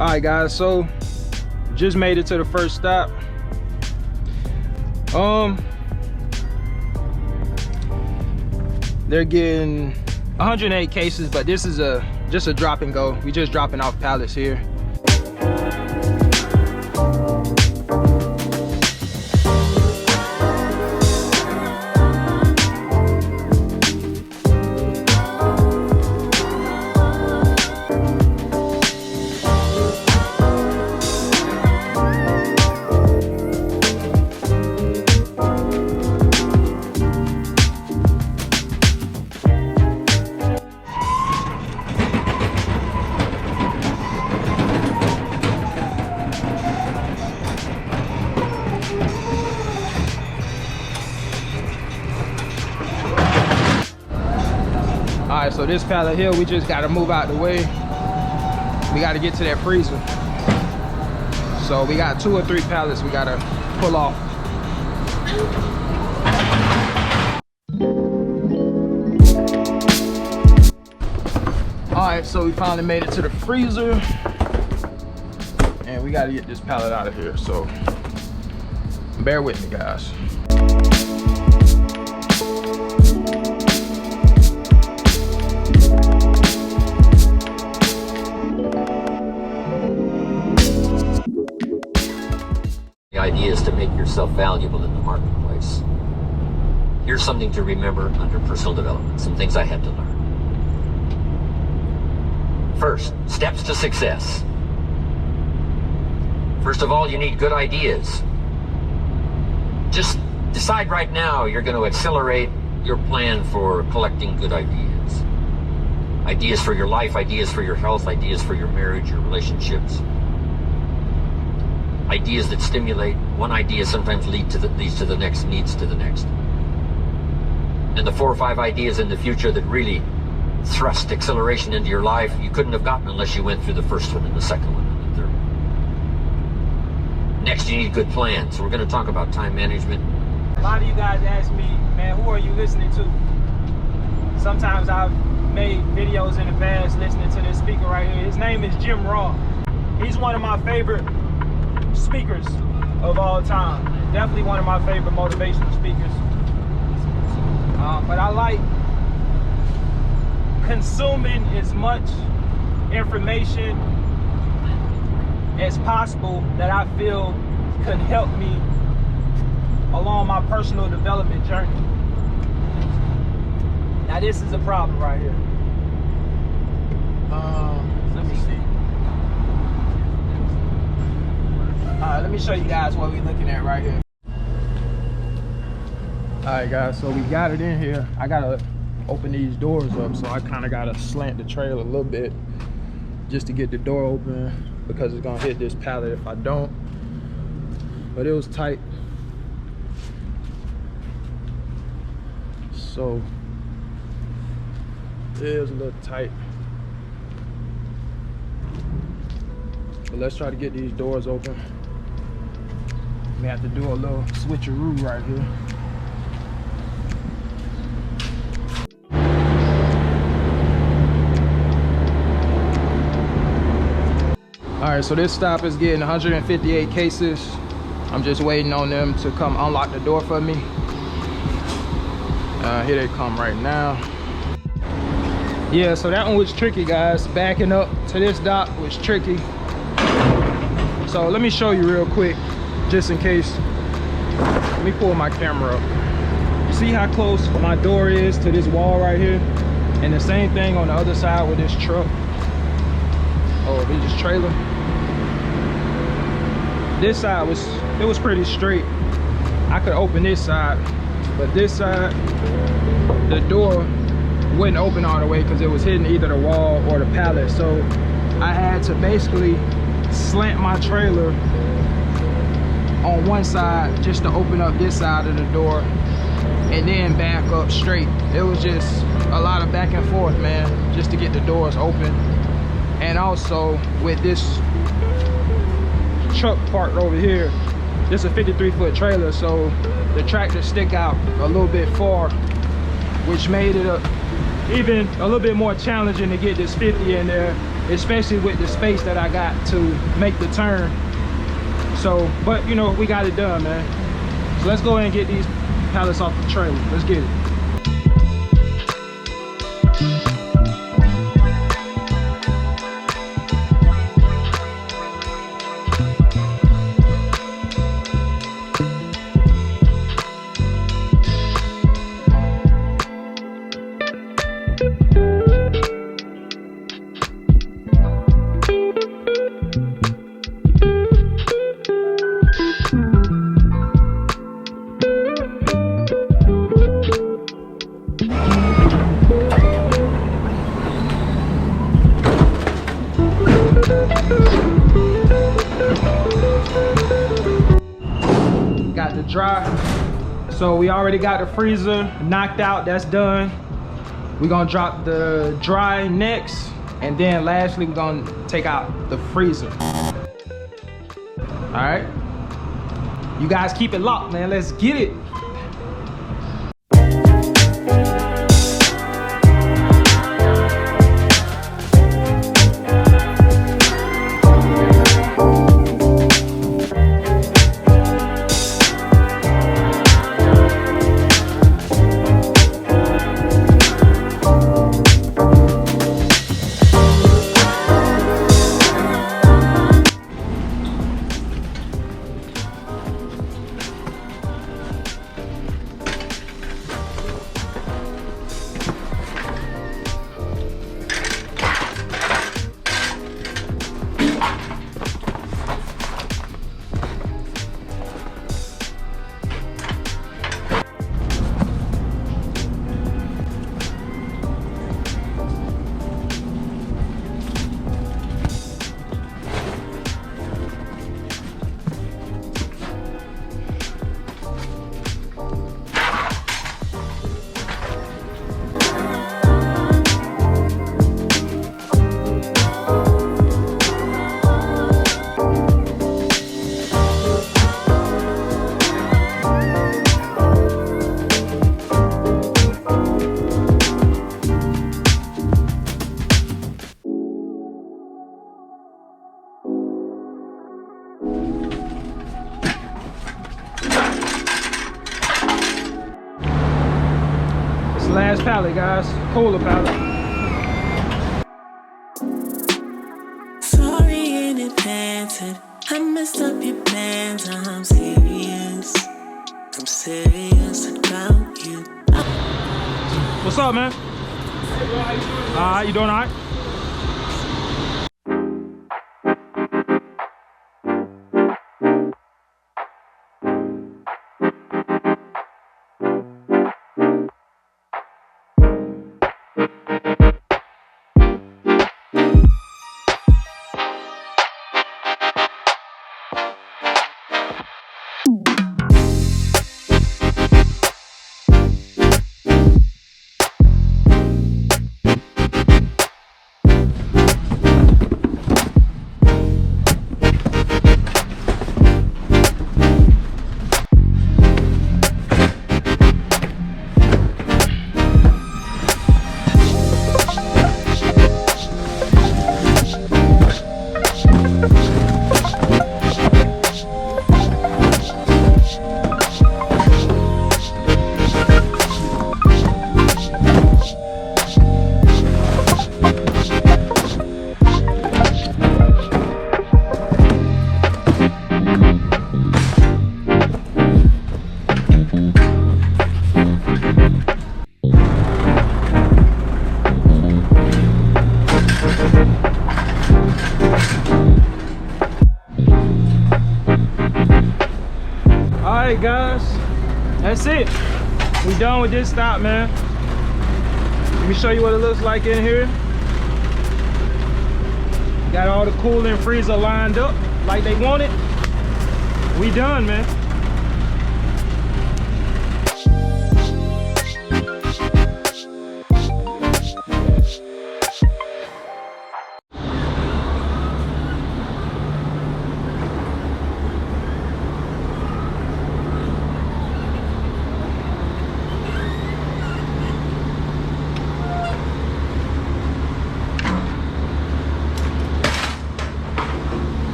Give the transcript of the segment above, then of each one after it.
All right, guys, so just made it to the first stop. They're getting 108 cases, but this is just a drop and go. We just dropping off pallets here. All right, so this pallet here, we just gotta move out the way. We gotta get to that freezer. So we got 2 or 3 pallets we gotta pull off. All right, so we finally made it to the freezer. And we gotta get this pallet out of here, so bear with me, guys. The idea is to make yourself valuable in the marketplace. Here's something to remember under personal development, some things I had to learn. First, steps to success. First of all, you need good ideas. Just decide right now you're going to accelerate your plan for collecting good ideas. Ideas for your life, ideas for your health, ideas for your marriage, your relationships. Ideas that stimulate. One idea sometimes leads to the next, leads to the next. And the 4 or 5 ideas in the future that really thrust acceleration into your life, you couldn't have gotten unless you went through the first one and the second one and the third one. Next, you need good plans. We're going to talk about time management. A lot of you guys ask me, man, who are you listening to? Sometimes I've made videos in the past listening to this speaker right here. His name is Jim Rohn. He's one of my favorite speakers of all time. Definitely one of my favorite motivational speakers. But I like consuming as much information as possible that I feel could help me along my personal development journey. Now this is a problem right here. Let me see. Let me show you guys what we're looking at right here. All right, guys, so we got it in here. I gotta open these doors up, so I kind of gotta slant the trailer a little bit just to get the door open, because it's gonna hit this pallet if I don't. But it was tight, so it is a little tight. But let's try to get these doors open. We have to do a little switcheroo right here. All right, so this stop is getting 158 cases. I'm just waiting on them to come unlock the door for me. Here they come right now. Yeah, so that one was tricky, guys. Backing up to this dock was tricky. So let me show you real quick, just in case. Let me pull my camera up. You see how close my door is to this wall right here? And the same thing on the other side with this truck. Oh, this trailer. This side was pretty straight. I could open this side, but this side, the door wouldn't open all the way because it was hitting either the wall or the pallet. So I had to basically slant my trailer on one side just to open up this side of the door and then back up straight. It was just a lot of back and forth, man, just to get the doors open. And also with this truck parked over here, this is a 53-foot trailer, so the tractor stick out a little bit far, which made it even a little bit more challenging to get this 50 in there especially with the space that I got to make the turn. So, but you know, we got it done, man. So let's go ahead and get these pallets off the trailer. Let's get it. Got the dry. So we already got the freezer knocked out. That's done. We're gonna drop the dry next, and then lastly we're gonna take out the freezer. All right, you guys keep it locked, man. Let's get it. Last pallet, guys. Cooler pallet. Sorry in advance, I messed up your plans. I'm serious about you. What's up, man? You doing all right? Alright guys, that's it. We done with this stop, man. Let me show you what it looks like in here. Got all the cooler and freezer lined up like they want it. We done, man.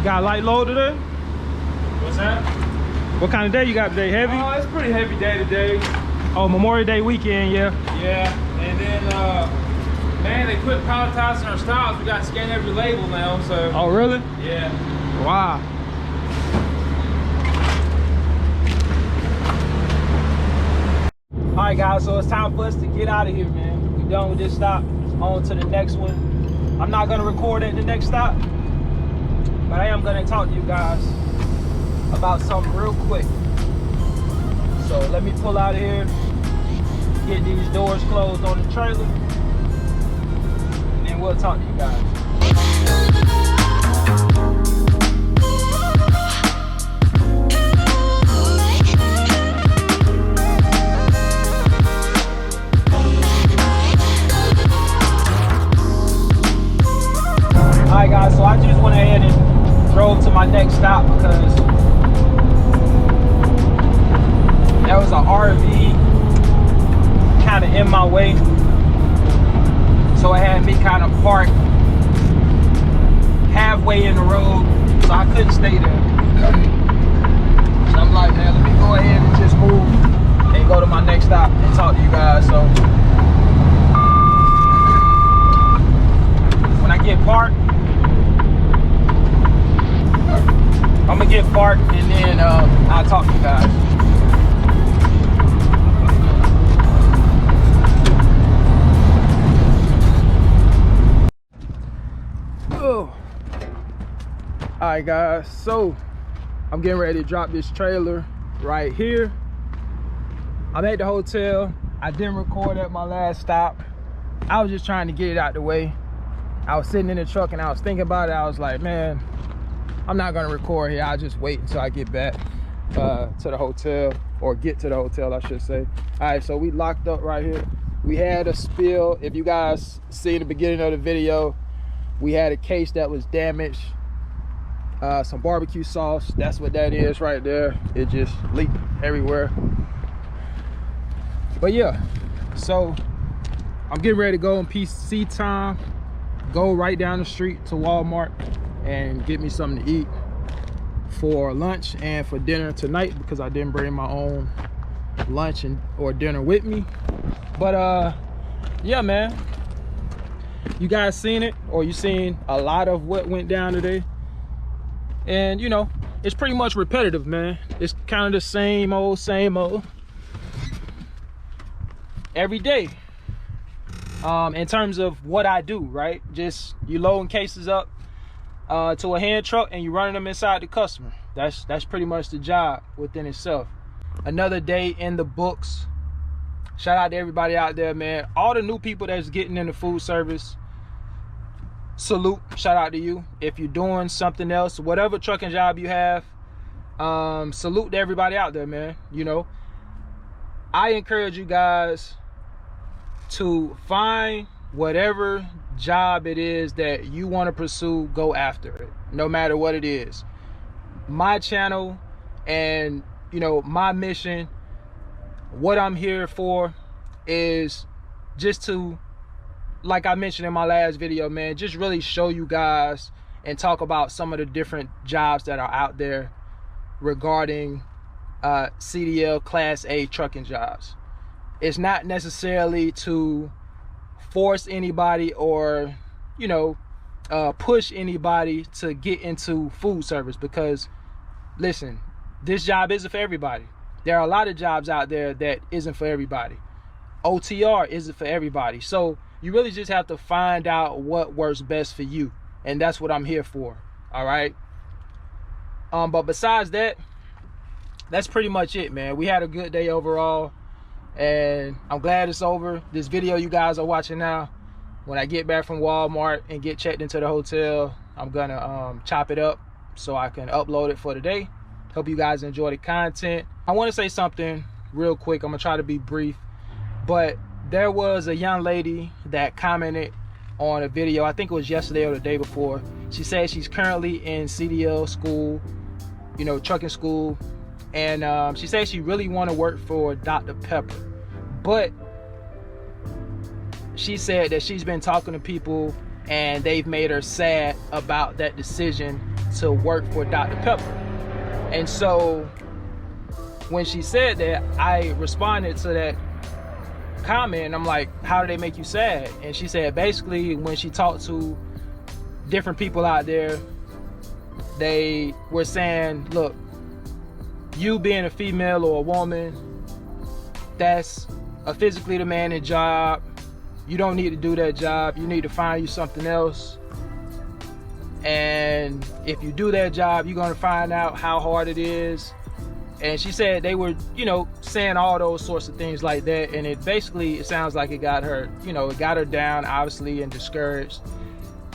got a light load today? What's that? What kind of day you got today? Heavy? Oh, it's pretty heavy day today. Oh, Memorial Day weekend, yeah. Yeah, and then, man, they quit palletizing our styles. We got to scan every label now, so. Oh, really? Yeah. Wow. All right, guys, so it's time for us to get out of here, man. We're done with this stop. On to the next one. I'm not gonna record at the next stop, but I am gonna talk to you guys about something real quick. So let me pull out of here, get these doors closed on the trailer, and then we'll talk to you guys. Alright guys, so I just went ahead and drove to my next stop because there was an RV kind of in my way. So it had me kind of parked halfway in the road, so I couldn't stay there. So I'm like, man, let me go ahead and just move and go to my next stop and talk to you guys. So when I get parked, I'm gonna get parked and then I'll talk to you guys. Oh. Alright guys, so I'm getting ready to drop this trailer right here. I'm at the hotel. I didn't record at my last stop. I was just trying to get it out the way. I was sitting in the truck and I was thinking about it. I was like, man, I'm not gonna record here. I'll just wait until I get back to the hotel, or get to the hotel, I should say. All right, so we locked up right here. We had a spill. If you guys see the beginning of the video, we had a case that was damaged. Some barbecue sauce, that's what that is right there. It just leaked everywhere. But yeah, so I'm getting ready to go in PC time. Go right down the street to Walmart and get me something to eat for lunch and for dinner tonight, because I didn't bring my own lunch or dinner with me. But yeah, man, you guys seen it, or you seen a lot of what went down today. And you know, it's pretty much repetitive, man. It's kind of the same old every day. In terms of what I do, right? Just you loading cases up to a hand truck and you running them inside the customer. That's pretty much the job within itself. Another day in the books. Shout out to everybody out there, man. All the new people that's getting into food service, salute, shout out to you. If you're doing something else, whatever trucking job you have, salute to everybody out there, man. You know, I encourage you guys to find whatever job it is that you want to pursue. Go after it, no matter what it is. My channel and, you know, my mission, what I'm here for is just to, like I mentioned in my last video, man, just really show you guys and talk about some of the different jobs that are out there regarding CDL Class A trucking jobs. It's not necessarily to force anybody or, you know, push anybody to get into food service, because listen, this job isn't for everybody. There are a lot of jobs out there that isn't for everybody. OTR isn't for everybody. So you really just have to find out what works best for you, and that's what I'm here for. All right. But besides that, that's pretty much it, man. We had a good day overall, and I'm glad it's over. This video you guys are watching now, when I get back from Walmart and get checked into the hotel, I'm gonna chop it up so I can upload it for today. Hope you guys enjoy the content. I want to say something real quick. I'm gonna try to be brief, but there was a young lady that commented on a video, I think it was yesterday or the day before. She said she's currently in CDL school, you know, trucking school, and she said she really want to work for Dr. Pepper, but she said that she's been talking to people and they've made her sad about that decision to work for Dr. Pepper. And so when she said that, I responded to that comment, and I'm like, how do they make you sad? And she said basically when she talked to different people out there, they were saying, look, you being a female or a woman, that's a physically demanding job. You don't need to do that job. You need to find you something else. And if you do that job, you're going to find out how hard it is. And she said they were, you know, saying all those sorts of things like that. And it basically, it sounds like it got her, you know, it got her down, obviously, and discouraged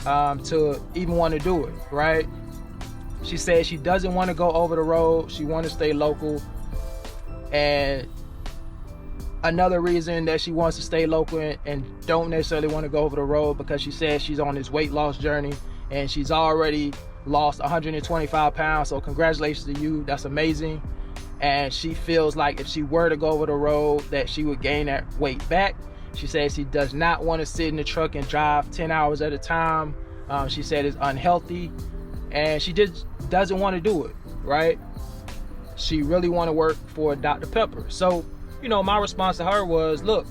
to even want to do it, right? She said she doesn't want to go over the road. She wants to stay local. And another reason that she wants to stay local and don't necessarily want to go over the road, because she says she's on this weight loss journey and she's already lost 125 pounds. So congratulations to you. That's amazing. And she feels like if she were to go over the road that she would gain that weight back. She says she does not want to sit in the truck and drive 10 hours at a time. She said it's unhealthy and she just doesn't want to do it, right? She really want to work for Dr. Pepper. So, you know, my response to her was, look,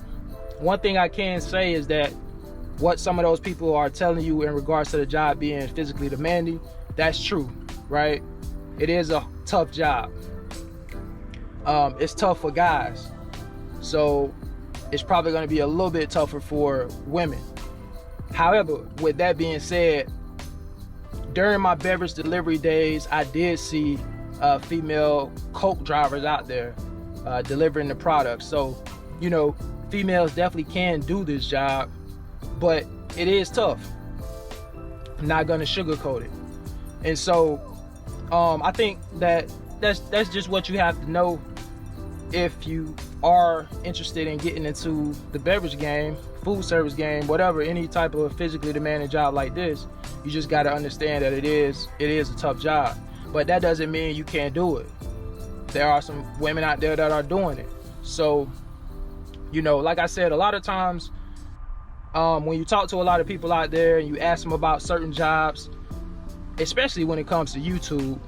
one thing I can say is that what some of those people are telling you in regards to the job being physically demanding, that's true, right? It is a tough job. It's tough for guys. So it's probably going to be a little bit tougher for women. However, with that being said, during my beverage delivery days, I did see female Coke drivers out there delivering the products. So, you know, females definitely can do this job, but it is tough. I'm not going to sugarcoat it. And so I think that that's just what you have to know if you are interested in getting into the beverage game, food service game, whatever, any type of physically demanding job like this. You just got to understand that it is a tough job, but that doesn't mean you can't do it. There are some women out there that are doing it. So, you know, like I said, a lot of times when you talk to a lot of people out there and you ask them about certain jobs, especially when it comes to YouTube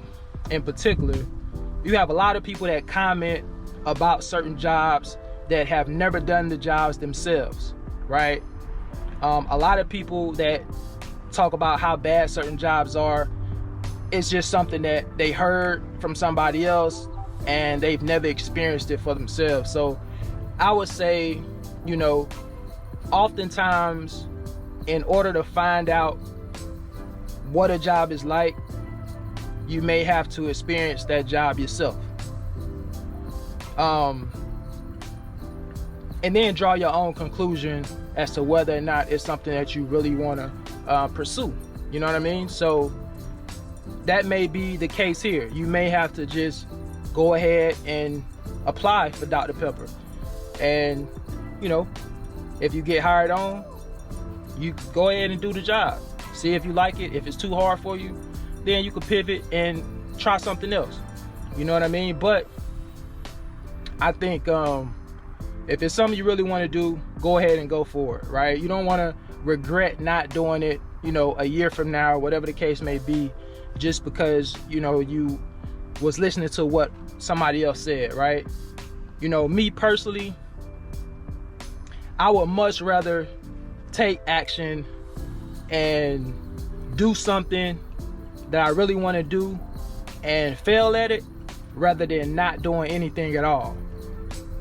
in particular, you have a lot of people that comment about certain jobs that have never done the jobs themselves, right? A lot of people that talk about how bad certain jobs are, it's just something that they heard from somebody else and they've never experienced it for themselves. So I would say, you know, oftentimes in order to find out what a job is like, you may have to experience that job yourself. And then draw your own conclusion as to whether or not it's something that you really want to pursue. You know what I mean? So that may be the case here. You may have to just go ahead and apply for Dr. Pepper. And, you know, if you get hired on, you go ahead and do the job. See if you like it. If it's too hard for you, then you can pivot and try something else. You know what I mean? But I think if it's something you really want to do, go ahead and go for it, right? You don't want to regret not doing it, you know, a year from now, whatever the case may be, just because, you know, you was listening to what somebody else said, right? You know, me personally, I would much rather take action and do something that I really want to do and fail at it rather than not doing anything at all.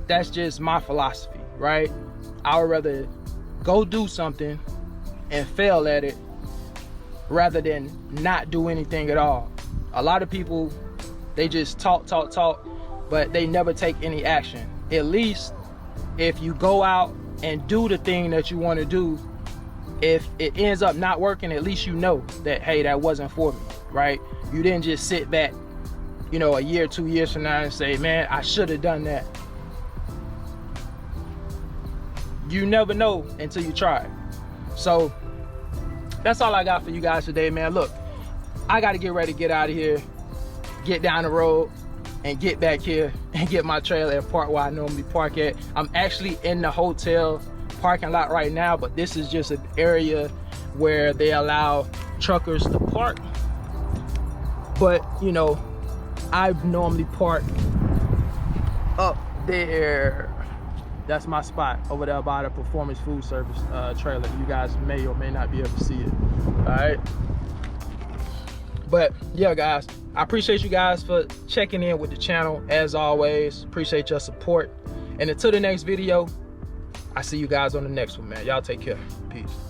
That's just my philosophy, right? I would rather go do something and fail at it rather than not do anything at all. A lot of people, they just talk, but they never take any action. At least if you go out and do the thing that you want to do, if it ends up not working, at least you know that, hey, that wasn't for me, right? You didn't just sit back, you know, a year, 2 years from now and say, man, I should have done that. You never know until you try. So that's all I got for you guys today, man. Look, I got to get ready to get out of here, get down the road, and get back here and get my trailer and park where I normally park at. I'm actually in the hotel parking lot right now, but this is just an area where they allow truckers to park. But you know, I normally park up there. That's my spot over there by the Performance Food Service trailer. You guys may or may not be able to see it. All right. But yeah, guys, I appreciate you guys for checking in with the channel. As always, appreciate your support. And until the next video, I see you guys on the next one, man. Y'all take care. Peace.